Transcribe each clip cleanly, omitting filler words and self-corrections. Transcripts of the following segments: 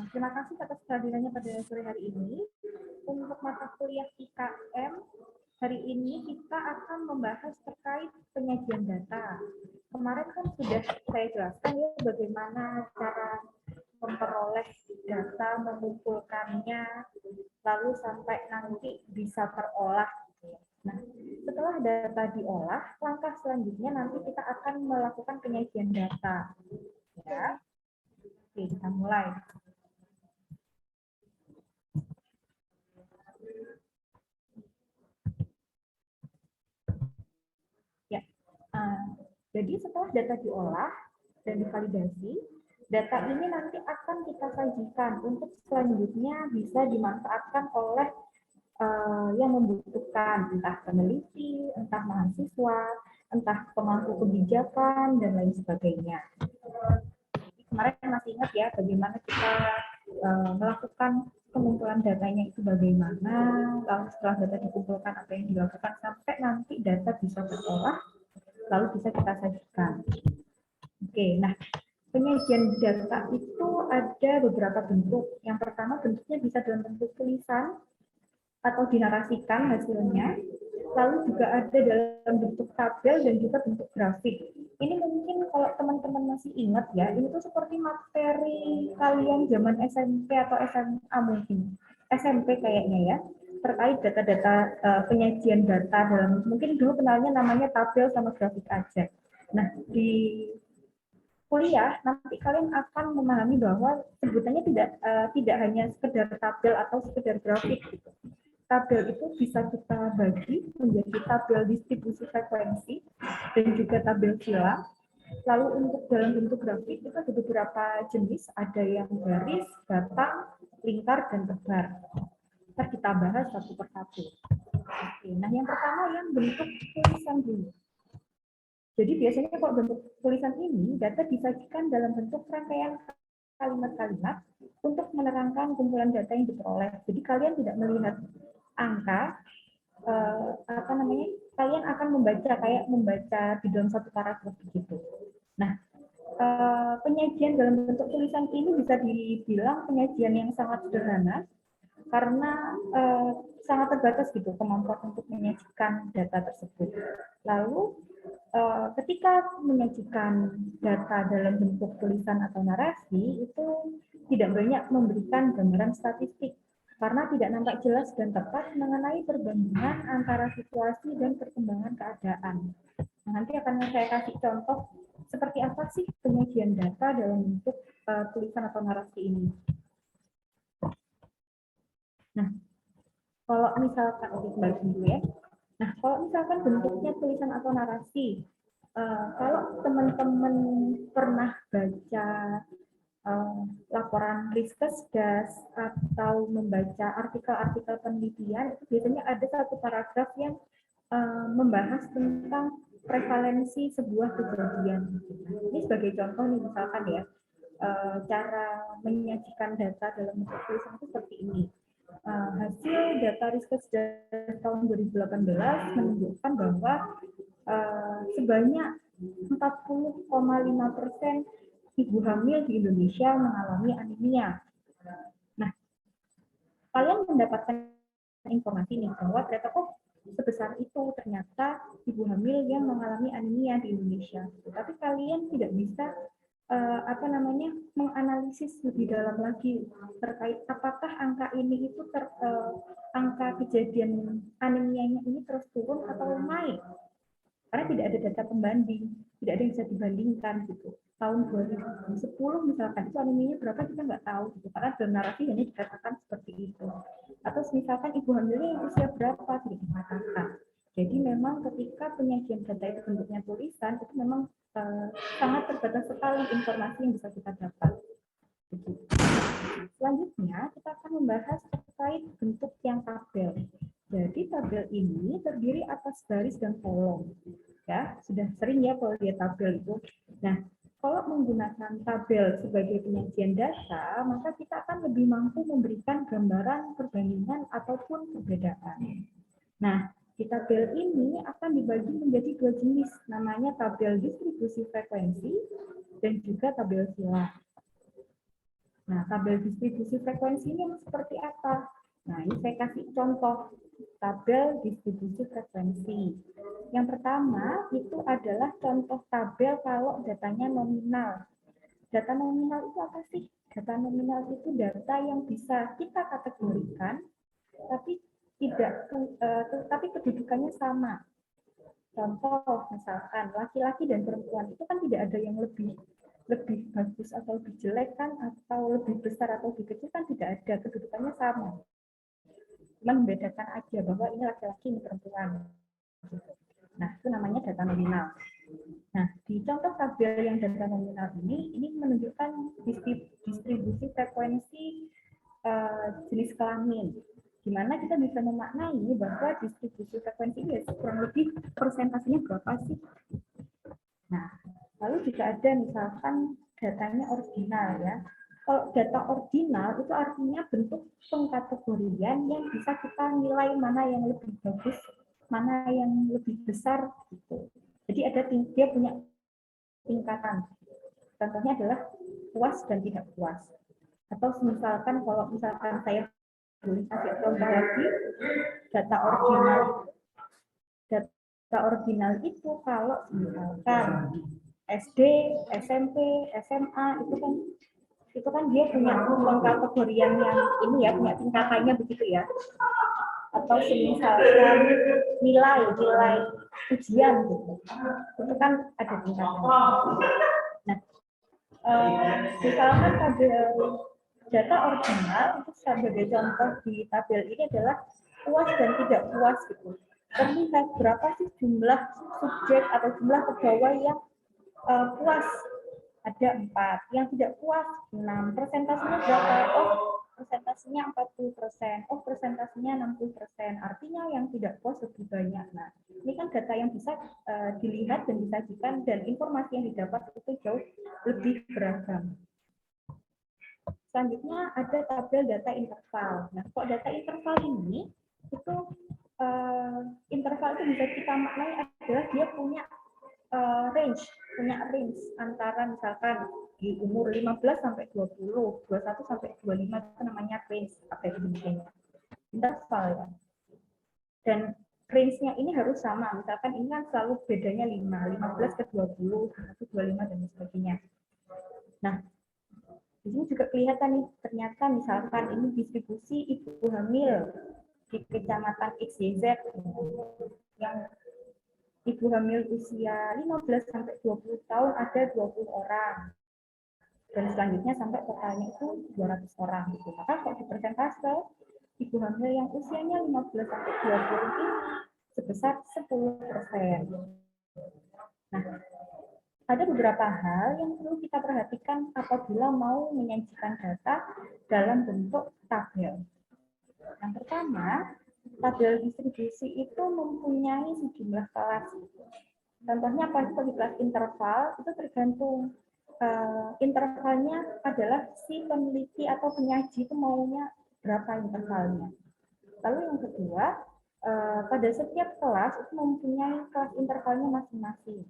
Terima kasih atas kehadirannya pada sore hari ini. Untuk mata kuliah IKM, hari ini kita akan membahas terkait penyajian data. Kemarin kan sudah saya jelaskan ya bagaimana cara memperoleh data, mengumpulkannya, lalu sampai nanti bisa terolah. Nah, setelah data diolah, langkah selanjutnya nanti kita akan melakukan penyajian data. Ya, oke, kita mulai. Ya, jadi setelah data diolah dan divalidasi, data ini nanti akan kita sajikan untuk selanjutnya bisa dimanfaatkan oleh yang membutuhkan, entah peneliti, entah mahasiswa, entah pemangku kebijakan, dan lain sebagainya. Kemarin masih ingat ya bagaimana kita melakukan pengumpulan datanya itu bagaimana, lalu setelah data dikumpulkan apa yang dilakukan sampai nanti data bisa terolah, lalu bisa kita sajikan. Oke, nah penyajian data itu ada beberapa bentuk. Yang pertama bentuknya bisa dalam bentuk tulisan atau dinarasikan hasilnya, lalu juga ada dalam bentuk tabel dan juga bentuk grafik. Ini mungkin kalau teman-teman masih ingat ya, ini tuh seperti materi kalian zaman SMP atau SMA mungkin. SMP kayaknya ya, terkait data-data penyajian data dalam, mungkin dulu kenalnya namanya tabel sama grafik aja. Nah, di kuliah nanti kalian akan memahami bahwa sebutannya tidak hanya sekedar tabel atau sekedar grafik gitu. Tabel itu bisa kita bagi menjadi tabel distribusi frekuensi dan juga tabel silang. Lalu untuk dalam bentuk grafik itu ada beberapa jenis, ada yang garis, batang, lingkar, dan tebar. Kita bahas satu persatu. Oke, nah yang pertama yang bentuk tulisan dulu. Jadi biasanya kalau bentuk tulisan ini data disajikan dalam bentuk rangkaian kalimat-kalimat untuk menerangkan kumpulan data yang diperoleh. Jadi kalian tidak melihat angka, kalian akan membaca di dalam satu paragraf begitu. Nah, penyajian dalam bentuk tulisan ini bisa dibilang penyajian yang sangat sederhana karena sangat terbatas gitu kemampuan untuk menyajikan data tersebut. Lalu ketika menyajikan data dalam bentuk tulisan atau narasi itu tidak banyak memberikan gambaran statistik karena tidak nampak jelas dan tepat mengenai perbandingan antara situasi dan perkembangan keadaan. Nah, nanti akan saya kasih contoh seperti apa sih penyajian data dalam bentuk tulisan atau narasi ini. Nah, kalau misalkan, kembali dulu ya. Nah, kalau misalkan bentuknya tulisan atau narasi, kalau teman-teman pernah baca laporan Riskesdas atau membaca artikel-artikel penelitian, itu biasanya ada satu paragraf yang membahas tentang prevalensi sebuah kejadian. Ini sebagai contoh nih, misalkan ya, cara menyajikan data dalam bentuk tulisan itu seperti ini. Hasil data Riskesdas tahun 2018 menunjukkan bahwa sebanyak 40,5% ibu hamil di Indonesia mengalami anemia. Nah, kalian mendapatkan informasi nih bahwa ternyata sebesar itu ternyata ibu hamil yang mengalami anemia di Indonesia. Tapi kalian tidak bisa menganalisis lebih dalam lagi terkait apakah angka ini itu angka kejadian anemianya ini terus turun atau naik, karena tidak ada data pembanding, tidak ada yang bisa dibandingkan gitu. Tahun 2010 misalkan itu anemianya berapa kita nggak tahu gitu, karena dalam narasi hanya dikatakan seperti itu. Atau misalkan ibu hamilnya yang usia berapa tidak dikatakan. Jadi memang ketika penyajian data itu bentuknya tulisan itu memang sangat terbatas sekali informasi yang bisa kita dapat. Selanjutnya kita akan membahas terkait bentuk yang tabel. Jadi tabel ini terdiri atas baris dan kolom. Ya, sudah sering ya kalau lihat tabel itu. Nah, kalau menggunakan tabel sebagai penyajian data, maka kita akan lebih mampu memberikan gambaran perbandingan ataupun perbedaan. Nah, di tabel ini akan dibagi menjadi dua jenis, namanya tabel distribusi frekuensi dan juga tabel silang. Nah, tabel distribusi frekuensi ini seperti apa? Nah, ini saya kasih contoh tabel distribusi frekuensi. Yang pertama itu adalah contoh tabel kalau datanya nominal. Data nominal itu apa sih? Data nominal itu data yang bisa kita kategorikan, tapi tapi kedudukannya sama. Contoh, misalkan laki-laki dan perempuan itu kan tidak ada yang lebih bagus atau lebih jelek kan, atau lebih besar atau lebih kecil kan tidak ada, kedudukannya sama. Cuma membedakan aja bahwa ini laki-laki, ini perempuan. Nah, itu namanya data nominal. Nah, di contoh tabel yang data nominal ini menunjukkan distribusi frekuensi jenis kelamin. Di mana kita bisa memaknai bahwa distribusi frekuensi ini kurang lebih persentasenya berapa sih? Nah, lalu juga ada misalkan datanya ordinal ya. Kalau data ordinal itu artinya bentuk pengkategorian yang bisa kita nilai mana yang lebih bagus, mana yang lebih besar gitu. Jadi dia punya tingkatan. Contohnya adalah puas dan tidak puas. Atau misalkan kalau misalkan saya boleh kasih contoh lagi, data ordinal itu kalau misalkan SD, SMP, SMA itu kan dia punya pengkategorian yang ini ya, punya tingkatannya begitu ya. Atau misalkan nilai ujian gitu. Itu kan ada tingkatannya. Nah, misalkan tabel data ordinal itu sebagai contoh di tabel ini adalah puas dan tidak puas gitu. Terlihat berapa sih jumlah subjek atau jumlah pegawai yang puas, ada 4, yang tidak puas 6, persentasenya berapa? Oh, persentasenya 40%, oh persentasenya 60%, artinya yang tidak puas lebih banyak. Nah, ini kan data yang bisa dilihat dan disajikan, dan informasi yang didapat itu jauh lebih beragam. Selanjutnya ada tabel data interval. Nah, kok data interval ini itu interval itu bisa kita maknai adalah dia punya range antara misalkan di umur 15 sampai 20, 21 sampai 25 itu namanya range apa itu bentuknya. Interval ya. Dan range-nya ini harus sama. Misalkan ini kan selalu bedanya 15 ke 20, 25 dan sebagainya. Nah, di sini juga kelihatan nih, ternyata misalkan ini distribusi ibu hamil di kecamatan XYZ yang ibu hamil usia 15 sampai 20 tahun ada 20 orang. Dan selanjutnya sampai totalnya itu 200 orang gitu. Maka kalau di persentase ibu hamil yang usianya 15 sampai 20 ini sebesar 10%. Nah, ada beberapa hal yang perlu kita perhatikan apabila mau menyajikan data dalam bentuk tabel. Yang pertama, tabel distribusi itu mempunyai sejumlah kelas. Contohnya apa? Di kelas interval itu tergantung intervalnya adalah si peneliti atau penyaji itu maunya berapa intervalnya. Lalu yang kedua, pada setiap kelas itu mempunyai kelas intervalnya masing-masing.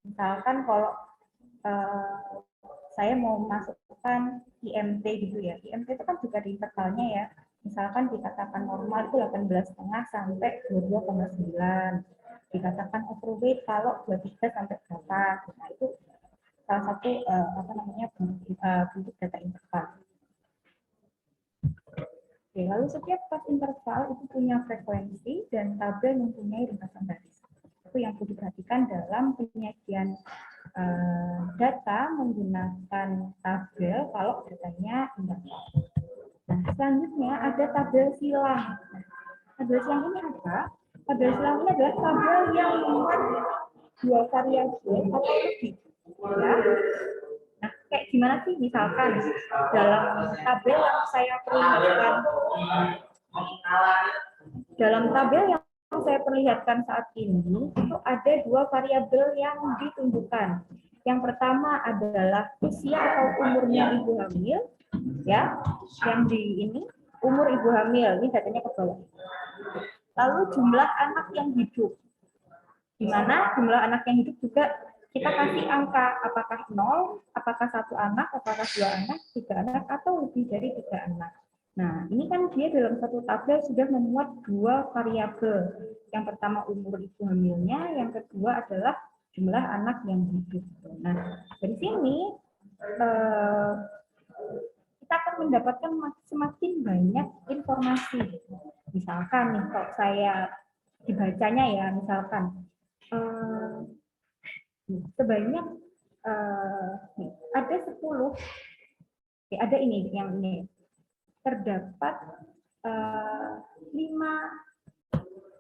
Misalkan kalau saya mau masukkan IMT gitu ya, IMT itu kan juga di intervalnya ya. Misalkan dikatakan normal itu 18,5 sampai 22,9. Dikatakan overweight kalau 23 sampai berapa. Nah, itu salah satu bentuk data interval. Oke, lalu setiap kelas interval itu punya frekuensi dan tabel mempunyai ringkasan baris. Itu yang perlu diperhatikan dalam penyajian data menggunakan tabel kalau datanya interval. Nah, selanjutnya ada tabel silang. Tabel silang ini apa? Tabel silang ini adalah tabel yang memuat dua variabel atau lebih. Ya. Nah, kayak gimana sih misalkan dalam tabel yang saya perlihatkan saat ini itu ada dua variabel yang ditunjukkan. Yang pertama adalah usia atau umurnya ibu hamil, ya, yang di ini umur ibu hamil, ini datanya ke bawah. Lalu jumlah anak yang hidup, di mana jumlah anak yang hidup juga kita kasih angka apakah 0, apakah 1 anak, apakah 2 anak, 3 anak, atau lebih dari 3 anak. Nah, ini kan dia dalam satu tabel sudah memuat 2 variabel. Yang pertama umur ibu hamilnya, yang kedua adalah jumlah anak yang hidup. Nah, dari sini kita akan mendapatkan semakin banyak informasi. Misalkan nih, kalau saya dibacanya ya, misalkan sebanyak ada 10, ada ini yang ini terdapat 5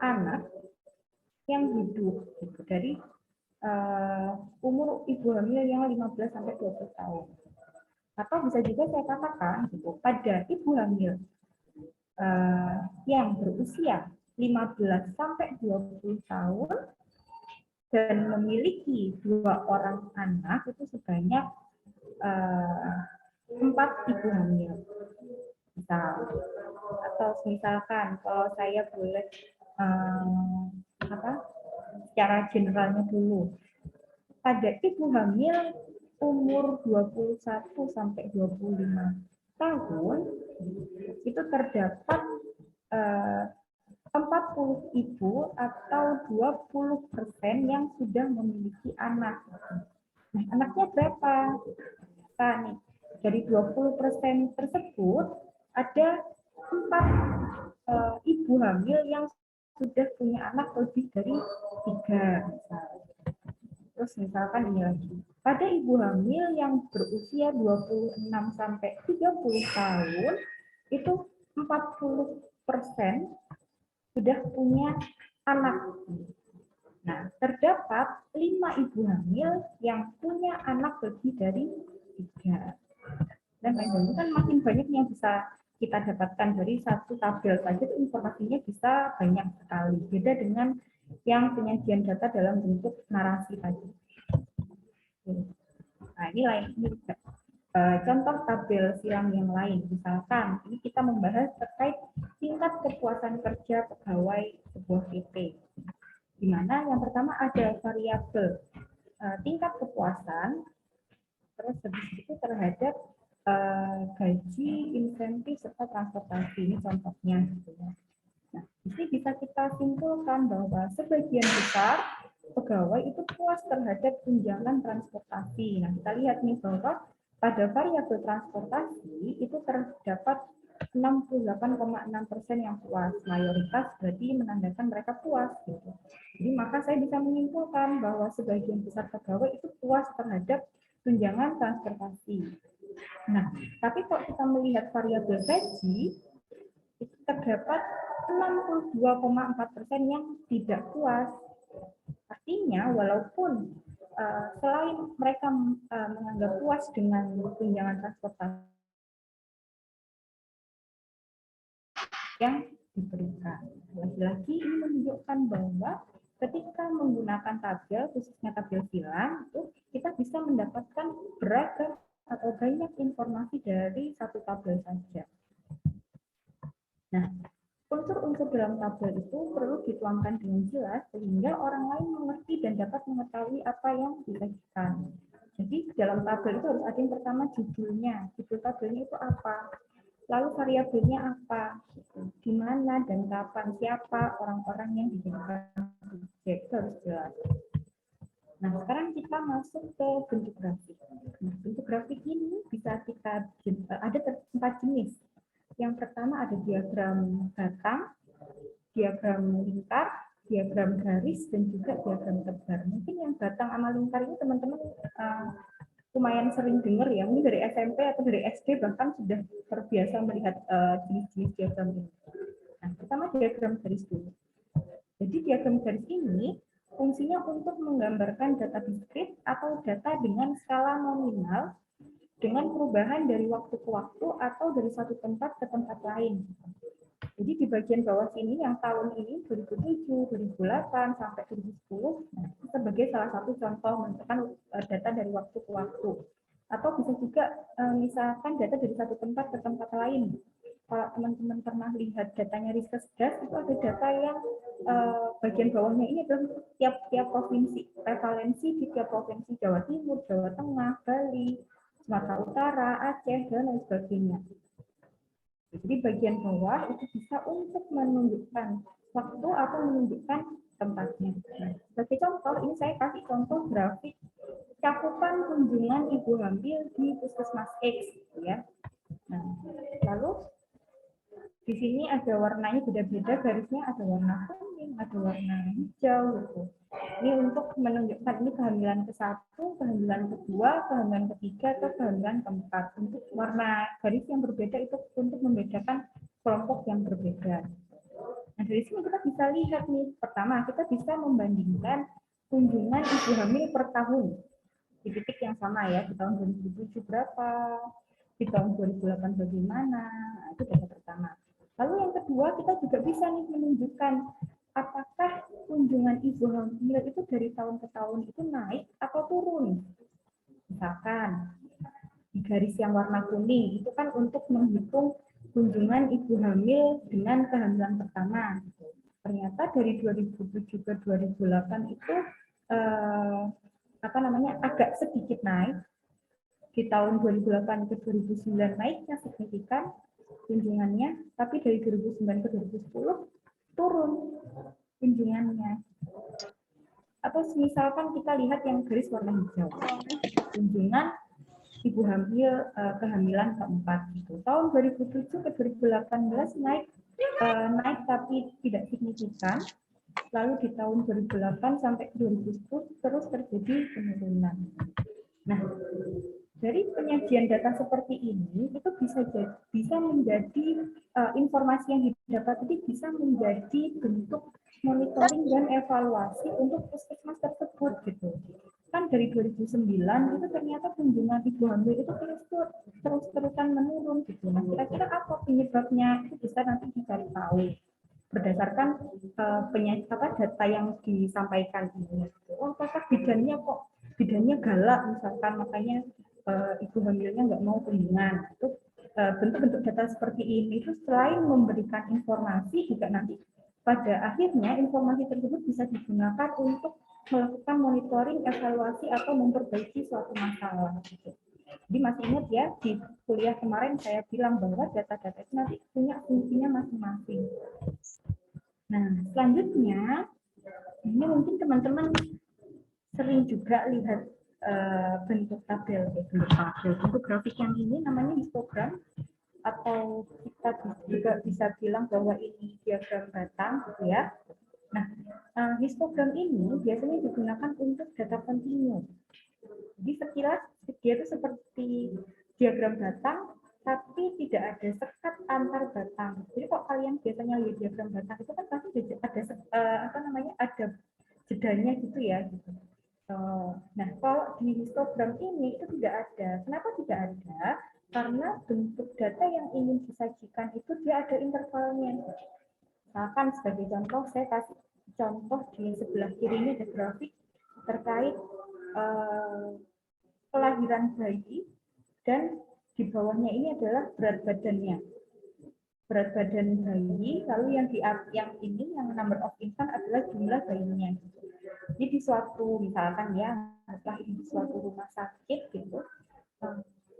anak yang hidup gitu, dari umur ibu hamil yang 15 sampai 20 tahun. Atau bisa juga saya katakan gitu, pada ibu hamil yang berusia 15 sampai 20 tahun dan memiliki 2 orang anak itu sebanyak 4 ibu hamil. Atau misalkan kalau saya boleh secara generalnya dulu, pada ibu hamil umur 21 sampai 25 tahun itu terdapat 40 ibu atau 20% yang sudah memiliki anak. Nah, anaknya berapa? Nah, nih, dari 20% tersebut ada 4 ibu hamil yang sudah punya anak lebih dari 3. Terus misalkan ini lagi, pada ibu hamil yang berusia 26 sampai 30 tahun itu 40% sudah punya anak. Nah, terdapat 5 ibu hamil yang punya anak lebih dari 3. Dan lain-lain kan makin banyak yang bisa kita dapatkan dari satu tabel saja, informasinya bisa banyak sekali. Beda dengan yang penyajian data dalam bentuk narasi tadi. Nah, ini lain ini contoh tabel silang yang lain. Misalkan ini kita membahas terkait tingkat kepuasan kerja pegawai sebuah PT. Di mana yang pertama ada variabel tingkat kepuasan, terus habis itu terhadap gaji, insentif, serta transportasi. Ini contohnya. Nah, ini bisa kita simpulkan bahwa sebagian besar pegawai itu puas terhadap tunjangan transportasi. Nah, kita lihat nih bahwa pada variabel transportasi itu terdapat 68,6% yang puas. Mayoritas berarti menandakan mereka puas. Gitu. Jadi maka saya bisa menyimpulkan bahwa sebagian besar pegawai itu puas terhadap tunjangan transportasi. Nah, tapi kalau kita melihat variabel gaji, itu terdapat 62,4% yang tidak puas. Artinya, walaupun selain mereka menganggap puas dengan tunjangan transportasi yang diberikan, lagi-lagi ini menunjukkan bahwa ketika menggunakan tabel, khususnya tabel silang, itu kita bisa mendapatkan beragam atau banyak informasi dari satu tabel saja. Nah, unsur-unsur dalam tabel itu perlu dituangkan dengan jelas sehingga orang lain mengerti dan dapat mengetahui apa yang disajikan. Jadi dalam tabel itu harus ada yang pertama judulnya, judul tabelnya itu apa, lalu variabelnya apa, di mana dan kapan, siapa orang-orang yang dijadikan subjek, itu harus jelas. Nah, sekarang kita masuk ke bentuk grafik. Nah, bentuk grafik ini bisa kita ada 4 jenis. Yang pertama ada diagram batang, diagram lingkar, diagram garis, dan juga diagram tebar. Mungkin yang batang sama lingkar ini teman-teman lumayan sering dengar ya, mungkin dari SMP atau dari SD bahkan sudah terbiasa melihat jenis-jenis diagram ini. Nah, pertama diagram garis dulu. Jadi diagram garis ini fungsinya untuk menggambarkan data diskrit atau data dengan skala nominal dengan perubahan dari waktu ke waktu atau dari satu tempat ke tempat lain. Jadi di bagian bawah sini yang tahun ini 2007, 2008 sampai 2010 sebagai salah satu contoh menunjukkan data dari waktu ke waktu. Atau bisa juga misalkan data dari satu tempat ke tempat lain. Kalau teman-teman pernah lihat datanya Riskesdas, itu ada data yang bagian bawahnya ini adalah tiap-tiap provinsi, prevalensi di tiap provinsi, Jawa Timur, Jawa Tengah, Bali, Sumatera Utara, Aceh, dan lain sebagainya. Jadi bagian bawah itu bisa untuk menunjukkan waktu atau menunjukkan tempatnya. Nah, sebagai contoh, ini saya kasih contoh grafik cakupan kunjungan ibu hamil di Puskesmas X, ya. Nah, lalu di sini ada warnanya beda-beda, garisnya ada warna kuning, ada warna hijau, gitu. Ini untuk menunjukkan ini kehamilan ke-1, kehamilan kedua, kehamilan ketiga, atau kehamilan keempat. Untuk warna garis yang berbeda itu untuk membedakan kelompok yang berbeda. Nah, dari sini kita bisa lihat nih, pertama kita bisa membandingkan kunjungan ibu hamil per tahun di titik yang sama ya, di tahun 2007 berapa, di tahun 2008 bagaimana, nah, itu data pertama. Lalu yang kedua, kita juga bisa nih menunjukkan apakah kunjungan ibu hamil itu dari tahun ke tahun itu naik atau turun. Misalkan di garis yang warna kuning itu kan untuk menghitung kunjungan ibu hamil dengan kehamilan pertama. Ternyata dari 2007 ke 2008 itu agak sedikit naik. Di tahun 2008 ke 2009 naiknya signifikan kunjungannya, tapi dari 2009 ke 2010 turun kunjungannya. Atau misalkan kita lihat yang garis warna hijau, kunjungan ibu hamil kehamilan keempat itu tahun 2007 ke 2018 naik tapi tidak signifikan. Lalu di tahun 2008 sampai 2010 terus terjadi penurunan. Nah, dari penyajian data seperti ini itu bisa menjadi informasi yang didapat itu bisa menjadi bentuk monitoring dan evaluasi untuk puskesmas tersebut gitu. Kan dari 2009 itu ternyata kunjungan ibu hamil itu terus-terusan menurun gitu. Nah, kira-kira apa penyebabnya itu bisa nanti dicari tahu berdasarkan data yang disampaikan ini. Oh, apakah bidannya galak misalkan, makanya ibu hamilnya nggak mau kunjungan. Itu bentuk-bentuk data seperti ini itu selain memberikan informasi juga nanti pada akhirnya informasi tersebut bisa digunakan untuk melakukan monitoring, evaluasi atau memperbaiki suatu masalah. Jadi masih ingat ya di kuliah kemarin saya bilang bahwa data-data itu nanti punya fungsinya masing-masing. Nah, selanjutnya ini mungkin teman-teman sering juga lihat bentuk tabel, bentuk grafik yang ini namanya histogram, atau kita juga bisa bilang bahwa ini diagram batang, gitu ya. Nah, histogram ini biasanya digunakan untuk data kontinu. Jadi sekilas dia itu seperti diagram batang, tapi tidak ada sekat antar batang. Jadi kok kalian biasanya lihat diagram batang itu kan pasti ada ada jedanya gitu ya. Gitu. Nah, kalau di histogram ini itu tidak ada. Kenapa tidak ada? Karena bentuk data yang ingin disajikan itu dia ada intervalnya. Misalkan sebagai contoh, saya kasih contoh di sebelah kiri ini ada grafik terkait kelahiran bayi, dan di bawahnya ini adalah berat badannya. Berat badan bayi, lalu yang number of infant adalah jumlah bayinya. Jadi di suatu, misalkan ya, setelah ini di suatu rumah sakit gitu,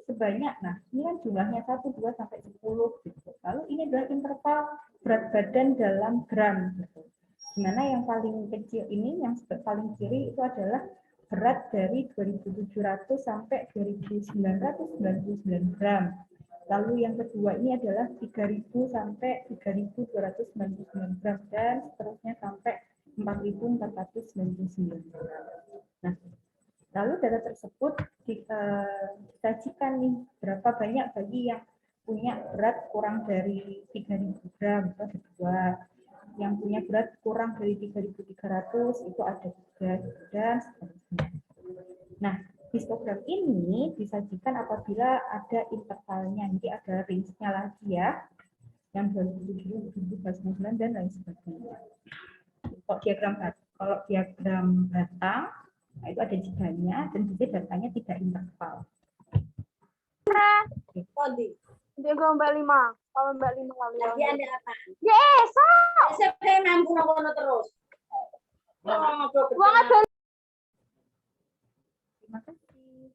sebanyak, nah ini kan jumlahnya 1, 2, sampai 10 gitu. Lalu ini adalah interval berat badan dalam gram gitu. Dimana yang paling kecil ini, yang paling kiri itu adalah berat dari 2.700 sampai 2.999 gram. Lalu yang kedua ini adalah 3.000 sampai 3.299 gram, dan seterusnya sampai 4.499 gram. Nah, lalu data tersebut disajikan nih, berapa banyak bayi yang punya berat kurang dari 3.000 gram, itu ada 2. Yang punya berat kurang dari 3.300 itu ada 3, dan seterusnya. Nah, histogram ini disajikan apabila ada intervalnya, jadi ada range-nya lagi ya, yang 2007, 2009 dan lain sebagainya. Kalau diagram batang, nah itu ada jedanya, dan juga datanya tidak interval. Dia Mbak 5. Kalau Mbak 5 lalu. Lagi ada apa? Ya, esok. Saya nampung terus. Terima kasih.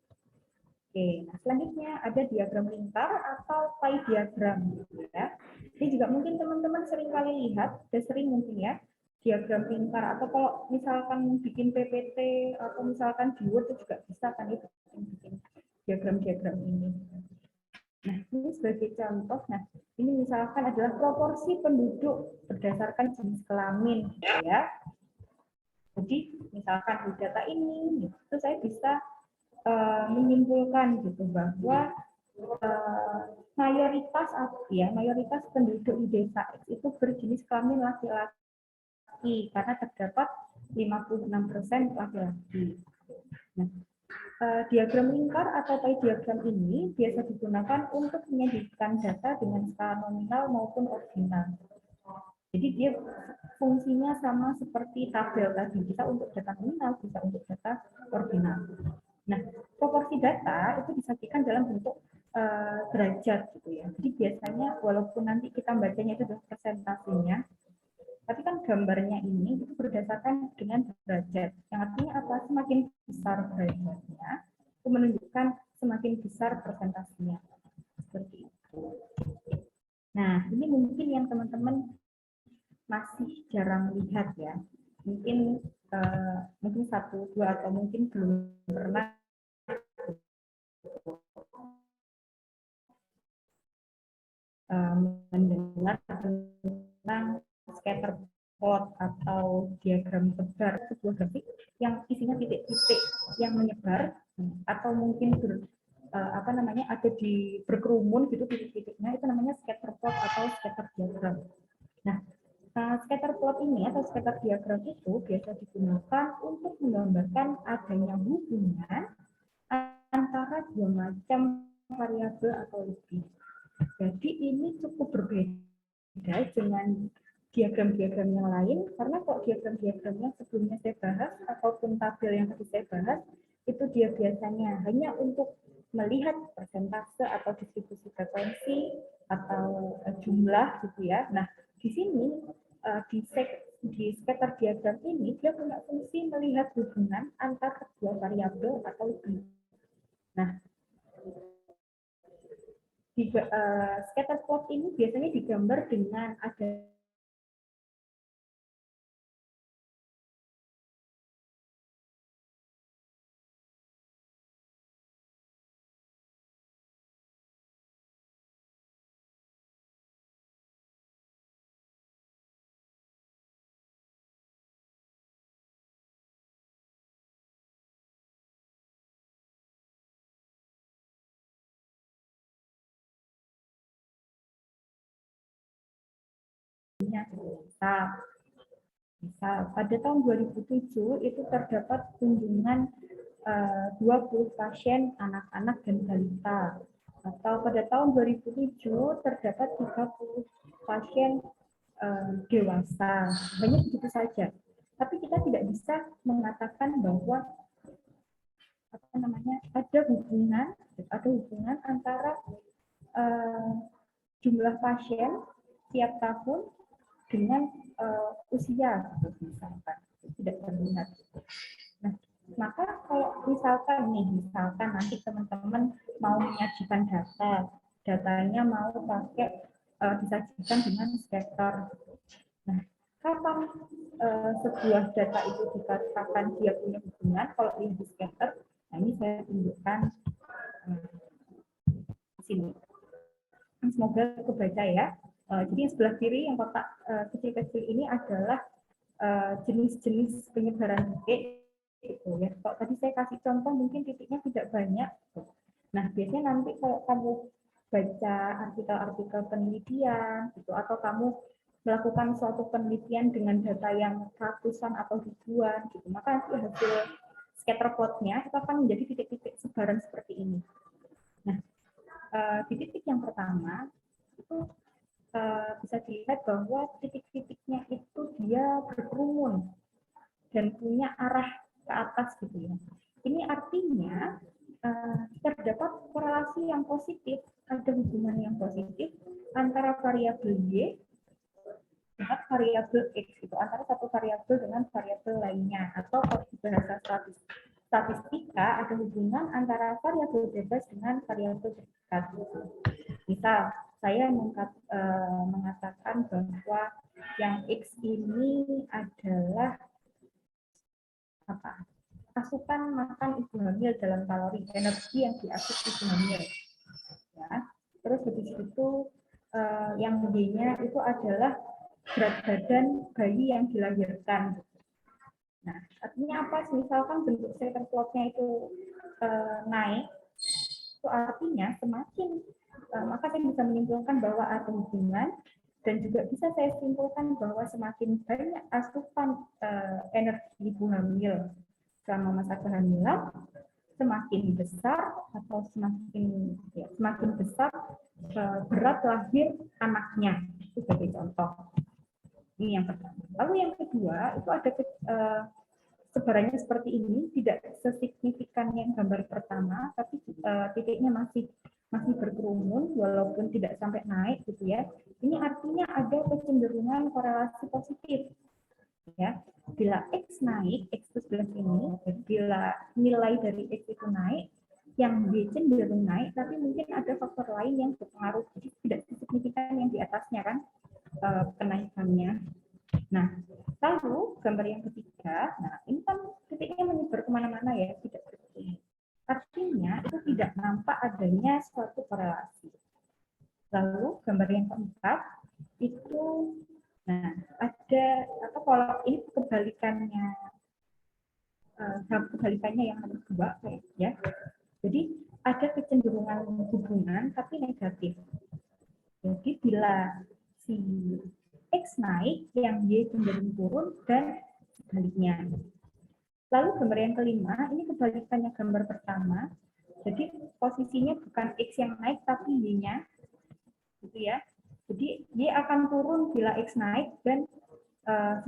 Oke, nah selanjutnya ada diagram lingkar atau pie diagram, gitu ya. Ini juga mungkin teman-teman sering kali lihat, sudah sering mungkin ya, diagram lingkar, atau kalau misalkan bikin PPT atau misalkan di Word itu juga bisa kan itu bikin diagram-diagram ini. Nah, ini sebagai contoh, nah ini misalkan adalah proporsi penduduk berdasarkan jenis kelamin, gitu ya. Jadi misalkan di data ini, itu saya bisa menyimpulkan gitu bahwa mayoritas penduduk di desa X itu berjenis kelamin laki-laki karena terdapat 56% laki-laki. Nah, diagram lingkar atau pie diagram ini biasa digunakan untuk menyajikan data dengan skala nominal maupun ordinal. Jadi dia fungsinya sama seperti tabel tadi, bisa untuk data nominal, bisa untuk data ordinal. Nah, proporsi data itu disajikan dalam bentuk derajat gitu ya. Jadi biasanya walaupun nanti kita bacanya itu adalah persentasenya, tapi kan gambarnya ini itu berdasarkan dengan derajat. Yang artinya apa? Semakin besar derajatnya, itu menunjukkan semakin besar persentasenya. Seperti itu. Nah, ini mungkin yang teman-teman masih jarang lihat ya. Mungkin mungkin 1, 2 atau mungkin belum pernah mendengar tentang scatter plot atau diagram tebar, sebuah grafik yang isinya titik-titik yang menyebar atau mungkin ada di berkerumun gitu titik-titiknya, itu namanya scatter plot atau scatter diagram. Nah, scatter plot ini atau scatter diagram itu biasa digunakan untuk menggambarkan adanya hubungan antara dua macam variabel atau lebih. Jadi ini cukup berbeda dengan diagram-diagram yang lain, karena kok diagram-diagram yang sebelumnya saya bahas ataupun tabel yang tadi saya bahas, itu dia biasanya hanya untuk melihat persentase atau distribusi frekuensi atau jumlah gitu ya. Nah, di sini di scatter diagram ini dia punya fungsi melihat hubungan antara dua variabel atau lebih. Nah, scatter plot ini biasanya digambar dengan ada misal pada tahun 2007 itu terdapat kunjungan 20 pasien anak-anak dan balita, atau pada tahun 2007 terdapat 30 pasien dewasa, hanya begitu saja. Tapi kita tidak bisa mengatakan bahwa ada hubungan antara jumlah pasien tiap tahun dengan usia, misalkan tidak terlihat. Nah, maka kalau misalkan nanti teman-teman mau menyajikan datanya mau pakai disajikan dengan scatter. Nah, kapan sebuah data itu dikatakan dia punya hubungan kalau ini di scatter? Nah, ini saya tunjukkan di sini. Semoga kebaca ya. Jadi sebelah kiri yang kotak kecil-kecil ini adalah jenis-jenis penyebaran titik gitu ya. Kalau tadi saya kasih contoh mungkin titiknya tidak banyak. Nah, biasanya nanti kalau kamu baca artikel-artikel penelitian gitu atau kamu melakukan suatu penelitian dengan data yang ratusan atau ribuan gitu, maka nanti hasil scatter plot-nya itu akan menjadi titik-titik sebaran seperti ini. Nah, di titik yang pertama itu bisa dilihat bahwa titik-titiknya itu dia berkerumun dan punya arah ke atas gitu ya. Ini artinya terdapat korelasi yang positif, ada hubungan yang positif antara variabel Y dengan variabel X itu, antara satu variabel dengan variabel lainnya, atau kalau bahasa statistik statistika ada hubungan antara variabel bebas dengan variabel terikat. Misal, saya mengatakan bahwa yang X ini adalah apa? Asupan makan ibu hamil dalam kalori, energi yang diasup ibu hamil. Ya. Terus habis itu yang B-nya itu adalah berat badan bayi yang dilahirkan. Nah, artinya apa? Misalkan bentuk scatter plot-nya itu naik, itu artinya semakin maka saya bisa menyimpulkan bahwa ada hubungan, dan juga bisa saya simpulkan bahwa semakin banyak asupan energi ibu hamil selama masa kehamilan, semakin besar atau semakin besar berat lahir anaknya. Itu sebagai contoh. Ini yang pertama. Lalu yang kedua itu ada sebarannya seperti ini, tidak sesignifikan yang gambar pertama, tapi titiknya masih berkerumun walaupun tidak sampai naik gitu ya. Ini artinya ada kecenderungan korelasi positif. Ya, bila X naik, X plus ini, bila nilai dari X itu naik, yang Y cenderung naik, tapi mungkin ada faktor lain yang berpengaruh, jadi tidak signifikan yang di atasnya kan kenaikannya. Nah, lalu gambar yang ketiga, nah ini kan titiknya menyebar kemana-mana ya, tidak seperti ini. Artinya itu tidak nampak adanya suatu korelasi. Lalu gambar yang keempat itu, nah ada atau kalau ini kebalikannya yang nomor 2 ya. Jadi ada kecenderungan hubungan tapi negatif. Jadi bila si X naik, yang Y cenderung turun dan sebaliknya. Lalu gambar yang kelima, ini kebalikannya gambar pertama. Jadi posisinya bukan X yang naik tapi Y-nya, gitu ya. Jadi Y akan turun bila X naik dan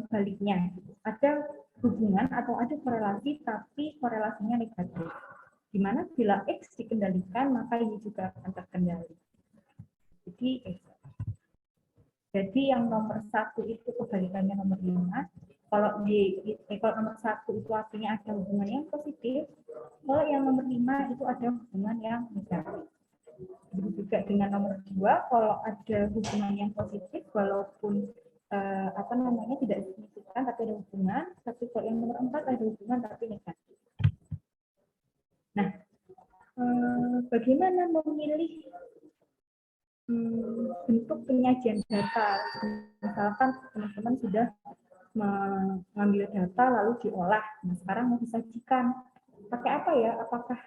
sebaliknya. Ada hubungan atau ada korelasi tapi korelasinya negatif. Di mana bila X dikendalikan maka Y juga akan terkendali. Jadi yang nomor 1 itu kebalikannya nomor 5. Kalau kalau nomor 1 itu artinya ada hubungan yang positif, kalau yang nomor 5 itu ada hubungan yang negatif. Begitu juga dengan nomor 2, kalau ada hubungan yang positif, walaupun tidak signifikan tapi ada hubungan, tapi kalau yang nomor 4 ada hubungan tapi negatif. Nah, bagaimana memilih bentuk penyajian data? Misalkan teman-teman sudah mengambil data lalu diolah, nah sekarang mau disajikan, pakai apa ya? Apakah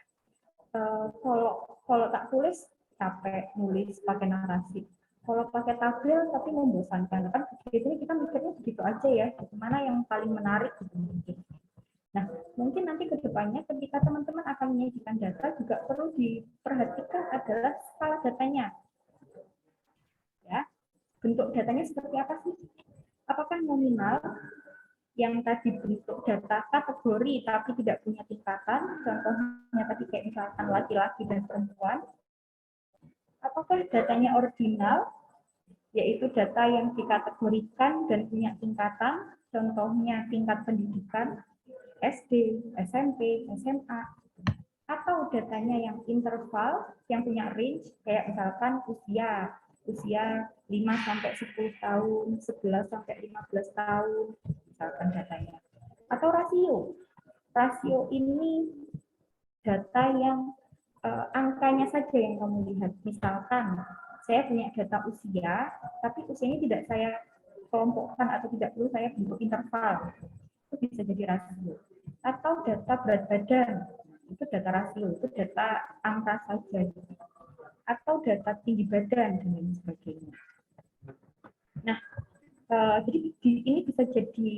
kalau tak tulis capek, nulis pakai narasi. Kalau pakai tabel tapi membosankan, kan biasanya kita mikirnya begitu aja ya, gimana yang paling menarik gitu mungkin. Nah, mungkin nanti ke depannya ketika teman-teman akan menyajikan data juga perlu diperhatikan adalah skala datanya. Ya, bentuk datanya seperti apa sih? Apakah nominal yang tadi bentuk data kategori tapi tidak punya tingkatan, contohnya tadi kayak misalkan laki-laki dan perempuan? Apakah datanya ordinal, yaitu data yang dikategorikan dan punya tingkatan, contohnya tingkat pendidikan, SD, SMP, SMA, atau datanya yang interval, yang punya range, kayak misalkan usia 5 sampai 10 tahun, 11 sampai 15 tahun, misalkan datanya. Atau rasio. Rasio ini data yang angkanya saja yang kamu lihat. Misalkan saya punya data usia, tapi usianya tidak saya kelompokkan atau tidak perlu saya bentuk interval. Itu bisa jadi rasio. Atau data berat badan, itu data rasio, itu data angka saja. Atau data tinggi badan dan lain sebagainya. Nah, jadi ini bisa jadi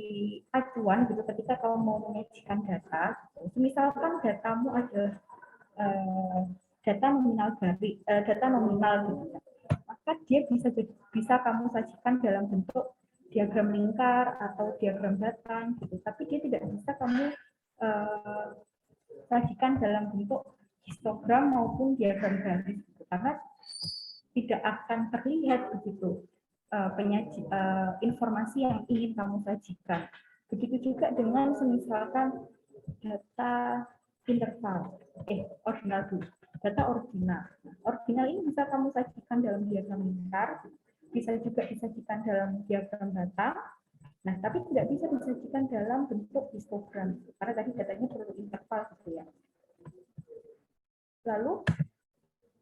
acuan gitu ketika kamu mau menyajikan data. Misalkan datamu adalah data nominal data nominal gitu, maka dia bisa kamu sajikan dalam bentuk diagram lingkar atau diagram batang gitu. Tapi dia tidak bisa kamu sajikan dalam bentuk histogram maupun diagram garis gitu, karena tidak akan terlihat begitu informasi yang ingin kamu sajikan. Begitu juga dengan misalkan data interval. Ordinal dulu. Data ordinal. Nah, ordinal ini bisa kamu sajikan dalam diagram lingkar, bisa juga disajikan dalam diagram batang. Nah, tapi tidak bisa disajikan dalam bentuk histogram, karena tadi datanya perlu interval gitu ya. Lalu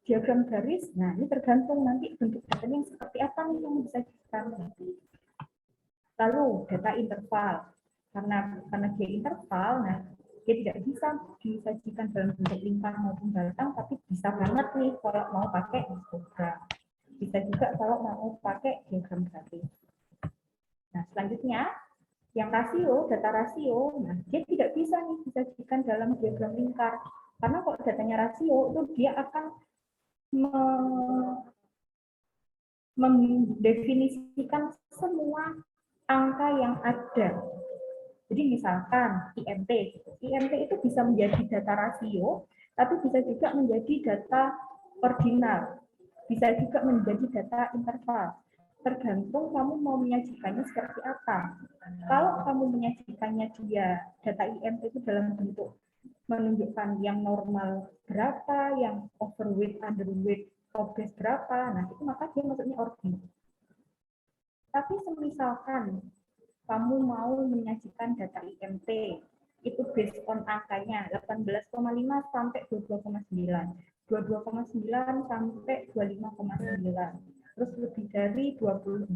diagram garis, nah ini tergantung nanti bentuk datanya yang seperti apa nih yang disajikan. Lalu data interval, karena dia interval, nah dia tidak bisa disajikan dalam bentuk lingkar maupun batang, tapi bisa banget nih kalau mau pakai histogram. Bisa juga kalau mau pakai diagram garis. Nah, selanjutnya yang rasio, data rasio, nah dia tidak bisa nih disajikan dalam diagram lingkar. Karena kalau datanya rasio, itu dia akan mendefinisikan semua angka yang ada. Jadi misalkan IMT, IMT itu bisa menjadi data rasio, tapi bisa juga menjadi data ordinal, bisa juga menjadi data interval. Tergantung kamu mau menyajikannya seperti apa. Kalau kamu menyajikannya dia data IMT itu dalam bentuk menunjukkan yang normal berapa, yang overweight, underweight, obes berapa, nah itu maka dia maksudnya ordinal. Tapi semisalkan kamu mau menyajikan data IMT, itu based on angkanya 18,5 sampai 22,9, 22,9 sampai 25,9, terus lebih dari 26.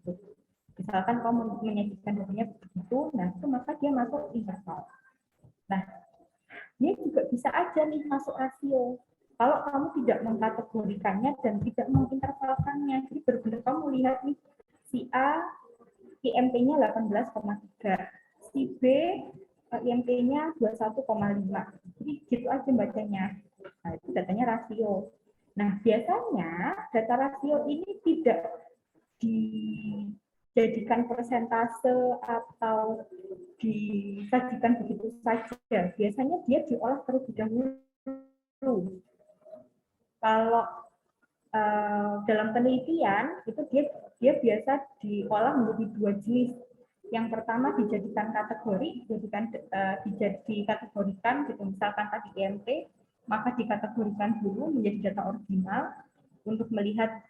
Gitu. Misalkan kamu menyajikan datanya begitu, nah itu maka dia masuk interval. Nah, dia juga bisa aja nih masuk rasio. Kalau kamu tidak mengkategorikannya dan tidak mengintervalkannya, jadi benar-benar kamu lihat nih, si A IMT-nya 18,3, si B IMT-nya 21,5. Jadi gitu aja bacanya. Nah, itu datanya rasio. Nah, biasanya data rasio ini tidak dijadikan persentase atau disajikan begitu saja. Biasanya dia diolah terlebih dahulu. Kalau dalam penelitian itu dia biasa diolah menjadi dua jenis. Yang pertama dijadikan kategori, dikategorikan gitu, misalkan tadi IMT, maka dikategorikan dulu menjadi data ordinal untuk melihat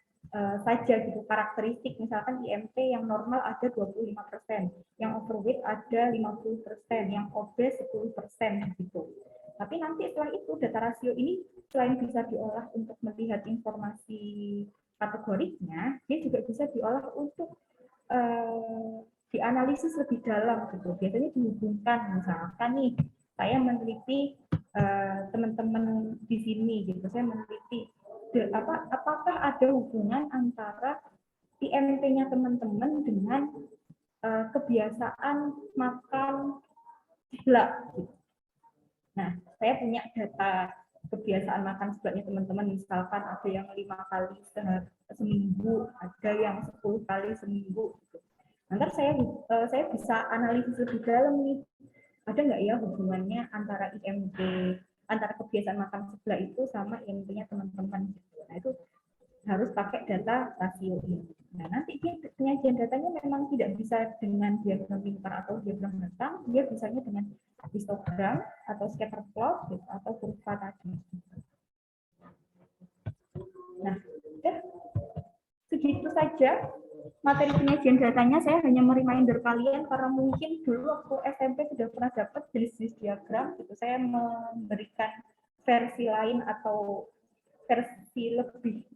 saja gitu karakteristik, misalkan IMT yang normal ada 25%, yang overweight ada 50%, yang obes 10% gitu. Tapi nanti setelah itu data rasio ini selain bisa diolah untuk melihat informasi kategoriknya, dia juga bisa diolah untuk dianalisis lebih dalam gitu. Biasanya dihubungkan, misalkan nih saya meneliti teman-teman di sini gitu, saya meneliti apakah ada hubungan antara IMT-nya teman-teman dengan kebiasaan makan seblak gitu. Nah, saya punya data kebiasaan makan seblaknya teman-teman, misalkan ada yang 5 kali seminggu, ada yang 10 kali seminggu gitu. Nanti saya bisa analisis lebih dalam nih, ada nggak ya hubungannya antara IMT, antara kebiasaan makan seblak itu sama IMT-nya teman-teman. Nah, itu harus pakai data rasio ini. Nah, nanti dia penyajian datanya memang tidak bisa dengan diagram lingkar atau diagram batang, dia bisanya dengan histogram atau scatter plot gitu, atau kurva tadi. Nah, segitu saja materi penyajian datanya. Saya hanya mereminder kalian karena mungkin dulu waktu SMP sudah pernah dapat jenis-jenis diagram gitu. Saya memberikan versi lain atau versi lebih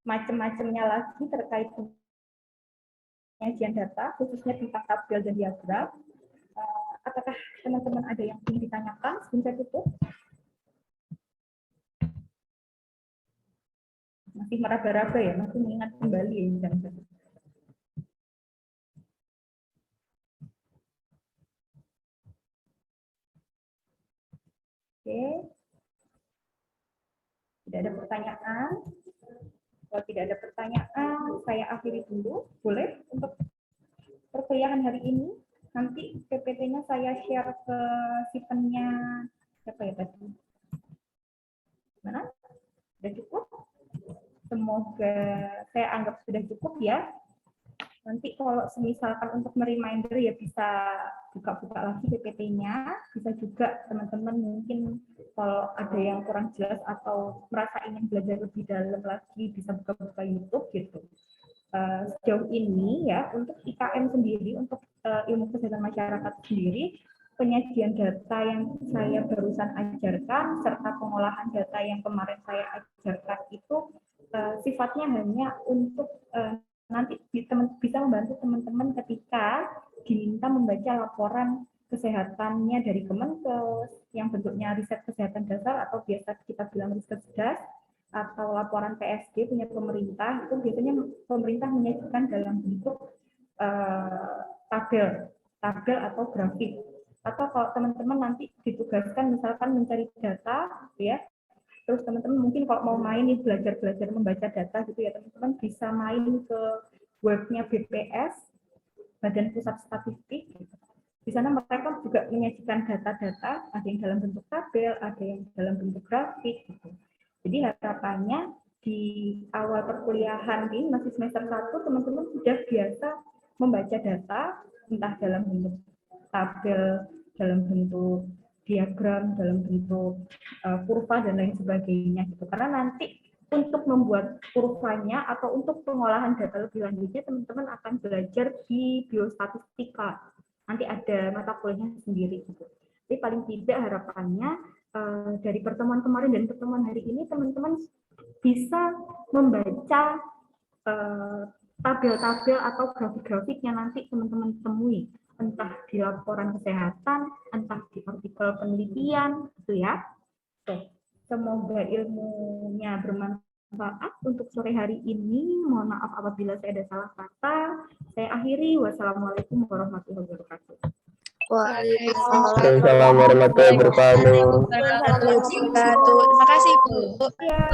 macam-macamnya lagi terkait penyajian data, khususnya tentang tabel dan diagram. Apakah teman-teman ada yang ingin ditanyakan sebelum saya tutup? Masih meraba-raba ya, masih mengingat kembali ya jangan. Oke, tidak ada pertanyaan. Kalau tidak ada pertanyaan, saya akhiri dulu. Boleh untuk perkuliahan hari ini. Nanti PPT-nya saya share ke sistemnya siapa ya tadi? Mana? Sudah cukup? Semoga saya anggap sudah cukup ya. Nanti kalau misalkan untuk mereminder ya bisa buka-buka lagi PPT-nya, bisa juga teman-teman mungkin kalau ada yang kurang jelas atau merasa ingin belajar lebih dalam lagi bisa buka-buka YouTube gitu. Sejauh ini ya untuk IKM sendiri, untuk ilmu kesehatan masyarakat sendiri, penyajian data yang saya barusan ajarkan serta pengolahan data yang kemarin saya ajarkan itu sifatnya hanya untuk nanti bisa membantu teman-teman ketika diminta membaca laporan kesehatannya dari Kemenkes yang bentuknya riset kesehatan dasar atau biasa kita bilang riset das, atau laporan PSG punya pemerintah, itu biasanya pemerintah menyajikan dalam bentuk tabel atau grafik. Atau kalau teman-teman nanti ditugaskan misalkan mencari data, ya, terus teman-teman mungkin kalau mau main nih belajar membaca data gitu ya, teman-teman bisa main ke webnya BPS, Badan Pusat Statistik. Di sana mereka juga menyajikan data-data, ada yang dalam bentuk tabel, ada yang dalam bentuk grafik gitu. Jadi harapannya di awal perkuliahan ini masih semester 1 teman-teman sudah biasa membaca data, entah dalam bentuk tabel, dalam bentuk diagram, dalam bentuk kurva dan lain sebagainya gitu. Karena nanti untuk membuat kurvanya atau untuk pengolahan data lebih lanjutnya teman-teman akan belajar di biostatistika. Nanti ada mata kuliahnya sendiri gitu. Jadi paling tidak harapannya dari pertemuan kemarin dan pertemuan hari ini teman-teman bisa membaca tabel-tabel atau grafik-grafik yang nanti teman-teman temui, entah di laporan kesehatan, entah di artikel penelitian, gitu ya. Semoga ilmunya bermanfaat untuk sore hari ini. Mohon maaf apabila saya ada salah kata. Saya akhiri. Wassalamualaikum warahmatullahi wabarakatuh. Waalaikumsalam warahmatullahi wabarakatuh. Terima kasih, Bu. Ya.